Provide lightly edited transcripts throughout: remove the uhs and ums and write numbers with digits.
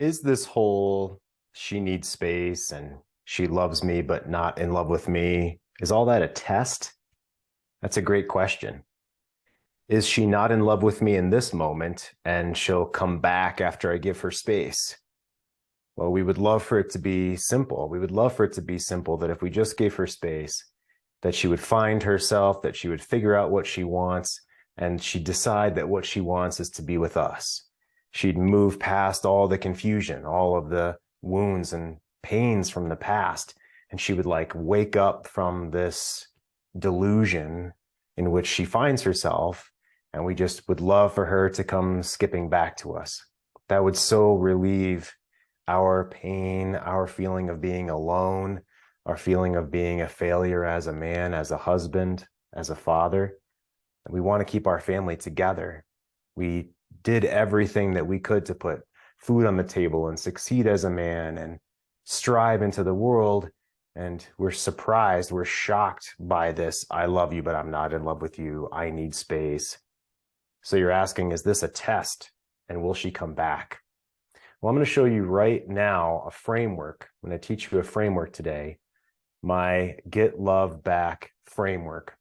Is this whole she needs space and she loves me but not in love with me, is all that a test? That's a great question. Is she not in love with me in this moment and she'll come back after I give her space? Well, we would love for it to be simple. We would love for it to be simple that if we just gave her space, that she would find herself, that she would figure out what she wants, and she'd decide that what she wants is to be with us. She'd move past all the confusion, all of the wounds and pains from the past, and she would like wake up from this delusion in which she finds herself, and we just would love for her to come skipping back to us. That would so relieve our pain, our feeling of being alone, our feeling of being a failure as a man, as a husband, as a father. We want to keep our family together. We did everything that we could to put food on the table and succeed as a man and strive into the world. And we're surprised, we're shocked by this. I love you, but I'm not in love with you. I need space. So you're asking, is this a test? And will she come back? Well, I'm going to show you right now a framework. I'm going to teach you a framework today, my Get Love Back framework.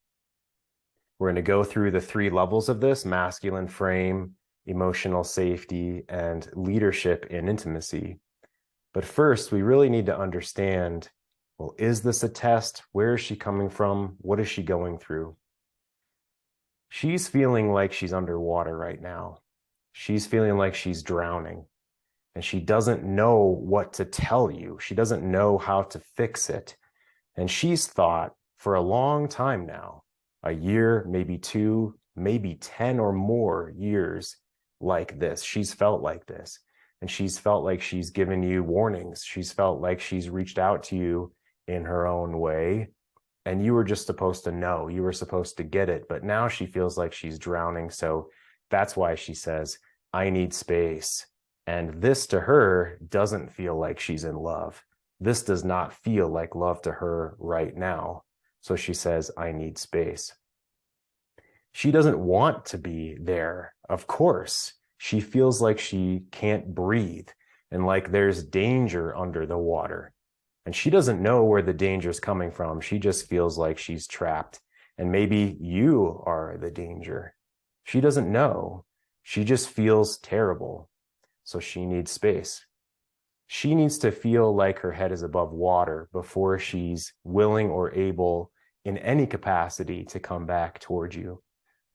We're going to go through the 3 levels of this: masculine frame, emotional safety, and leadership in intimacy. But first, we really need to understand, well, is this a test? Where is she coming from? What is she going through? She's feeling like she's underwater right now. She's feeling like she's drowning. And she doesn't know what to tell you. She doesn't know how to fix it. And she's thought for a long time now, a year, maybe 2, maybe 10 or more years like this. She's felt like this. And she's felt like she's given you warnings. She's felt like she's reached out to you in her own way. And you were just supposed to know. You were supposed to get it. But now she feels like she's drowning. So that's why she says, I need space. And this to her doesn't feel like she's in love. This does not feel like love to her right now. So she says, I need space. She doesn't want to be there. Of course, she feels like she can't breathe and like there's danger under the water. And she doesn't know where the danger is coming from. She just feels like she's trapped. And maybe you are the danger. She doesn't know. She just feels terrible. So she needs space. She needs to feel like her head is above water before she's willing or able in any capacity to come back towards you.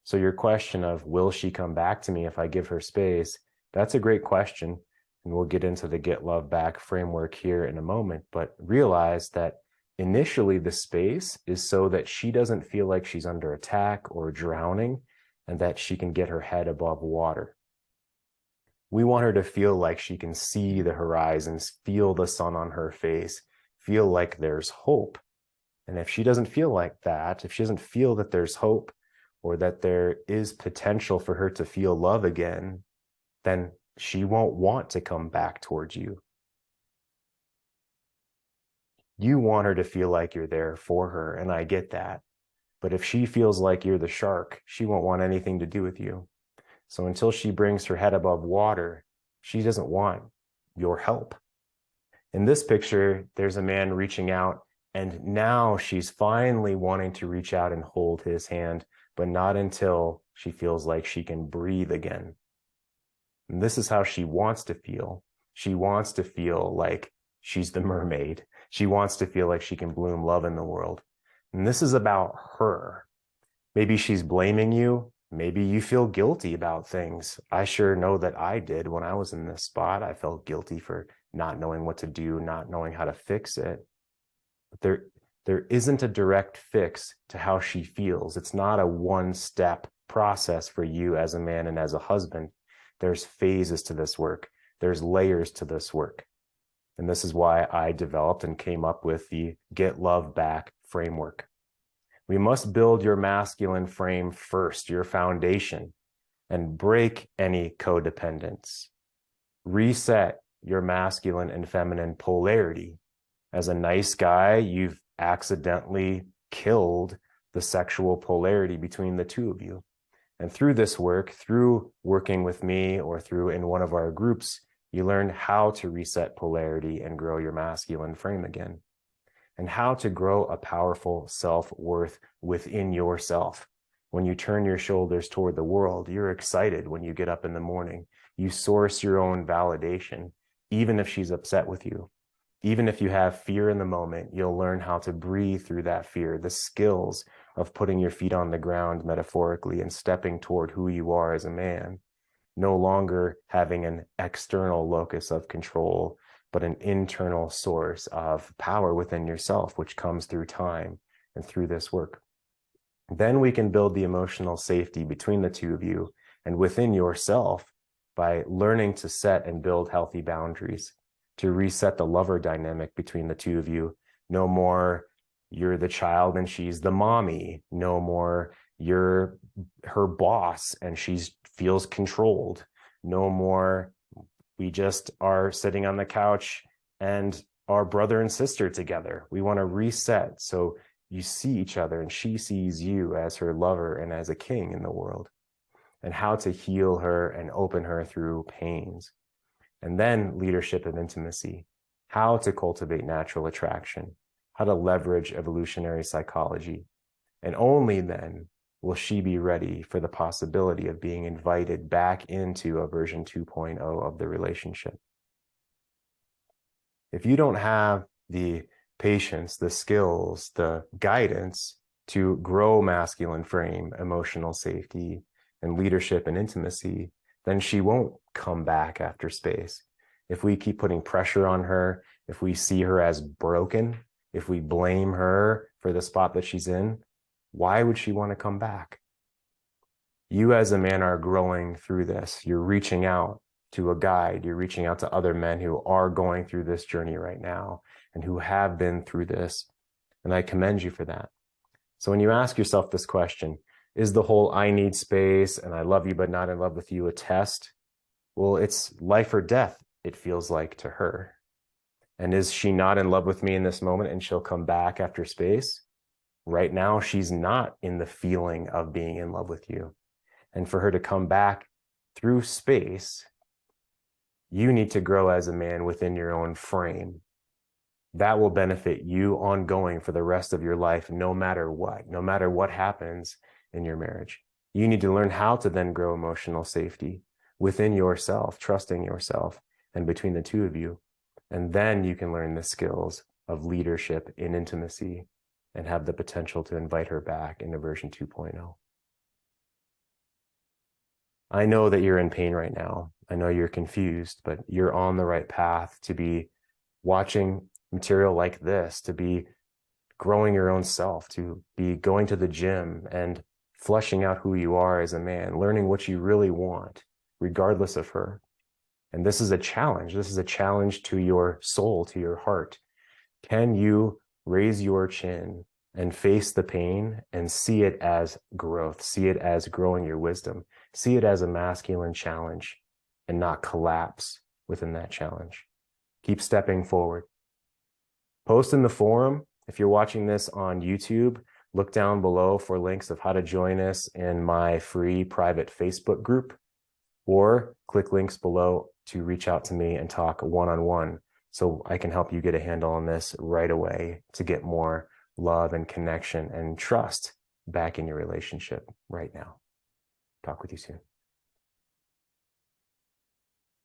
So your question of, will she come back to me if I give her space? That's a great question. And we'll get into the Get Love Back framework here in a moment. But realize that initially the space is so that she doesn't feel like she's under attack or drowning, and that she can get her head above water. We want her to feel like she can see the horizons, feel the sun on her face, feel like there's hope. And if she doesn't feel like that, if she doesn't feel that there's hope or that there is potential for her to feel love again, then she won't want to come back towards you. You want her to feel like you're there for her, and I get that. But if she feels like you're the shark, she won't want anything to do with you. So until she brings her head above water, she doesn't want your help. In this picture, there's a man reaching out, and now she's finally wanting to reach out and hold his hand, but not until she feels like she can breathe again. And this is how she wants to feel. She wants to feel like she's the mermaid. She wants to feel like she can bloom love in the world. And this is about her. Maybe she's blaming you. Maybe you feel guilty about things. I sure know that I did when I was in this spot. I felt guilty for not knowing what to do, not knowing how to fix it. But there isn't a direct fix to how she feels. It's not a one-step process for you as a man and as a husband. There's phases to this work. There's layers to this work. And this is why I developed and came up with the Get Love Back framework. We must build your masculine frame first, your foundation, and break any codependence. Reset your masculine and feminine polarity. As a nice guy, you've accidentally killed the sexual polarity between the two of you. And through this work, through working with me or through in one of our groups, You learn how to reset polarity and grow your masculine frame again, and how to grow a powerful self-worth within yourself. When you turn your shoulders toward the world, you're excited when you get up in the morning. You source your own validation, even if she's upset with you. Even if you have fear in the moment, you'll learn how to breathe through that fear, the skills of putting your feet on the ground metaphorically and stepping toward who you are as a man, no longer having an external locus of control, but an internal source of power within yourself, which comes through time and through this work. Then we can build the emotional safety between the two of you and within yourself by learning to set and build healthy boundaries, to reset the lover dynamic between the two of you. No more you're the child and she's the mommy. No more you're her boss and she feels controlled. No more we just are sitting on the couch and are brother and sister together. We want to reset so you see each other and she sees you as her lover and as a king in the world, and how to heal her and open her through pains. And then leadership and intimacy, how to cultivate natural attraction, how to leverage evolutionary psychology. And only then will she be ready for the possibility of being invited back into a version 2.0 of the relationship. If you don't have the patience, the skills, the guidance to grow masculine frame, emotional safety, and leadership and intimacy, then she won't come back after space. If we keep putting pressure on her, if we see her as broken, if we blame her for the spot that she's in, why would she want to come back? You as a man are growing through this. You're reaching out to a guide. You're reaching out to other men who are going through this journey right now and who have been through this. And I commend you for that. So when you ask yourself this question, is the whole I need space and I love you but not in love with you a test? Well, it's life or death, it feels like to her. And is she not in love with me in this moment and she'll come back after space? Right now, she's not in the feeling of being in love with you. And for her to come back through space, you need to grow as a man within your own frame. That will benefit you ongoing for the rest of your life, no matter what happens in your marriage. You need to learn how to then grow emotional safety within yourself, trusting yourself, and between the two of you. And then you can learn the skills of leadership in intimacy and have the potential to invite her back into version 2.0. I know that you're in pain right now. I know you're confused, but you're on the right path to be watching material like this, to be growing your own self, to be going to the gym and fleshing out who you are as a man, learning what you really want, regardless of her. And this is a challenge. This is a challenge to your soul, to your heart. Can you raise your chin and face the pain and see it as growth, see it as growing your wisdom, see it as a masculine challenge and not collapse within that challenge? Keep stepping forward. Post in the forum. If you're watching this on YouTube, look down below for links of how to join us in my free private Facebook group, or click links below to reach out to me and talk one-on-one so I can help you get a handle on this right away to get more love and connection and trust back in your relationship right now. Talk with you soon.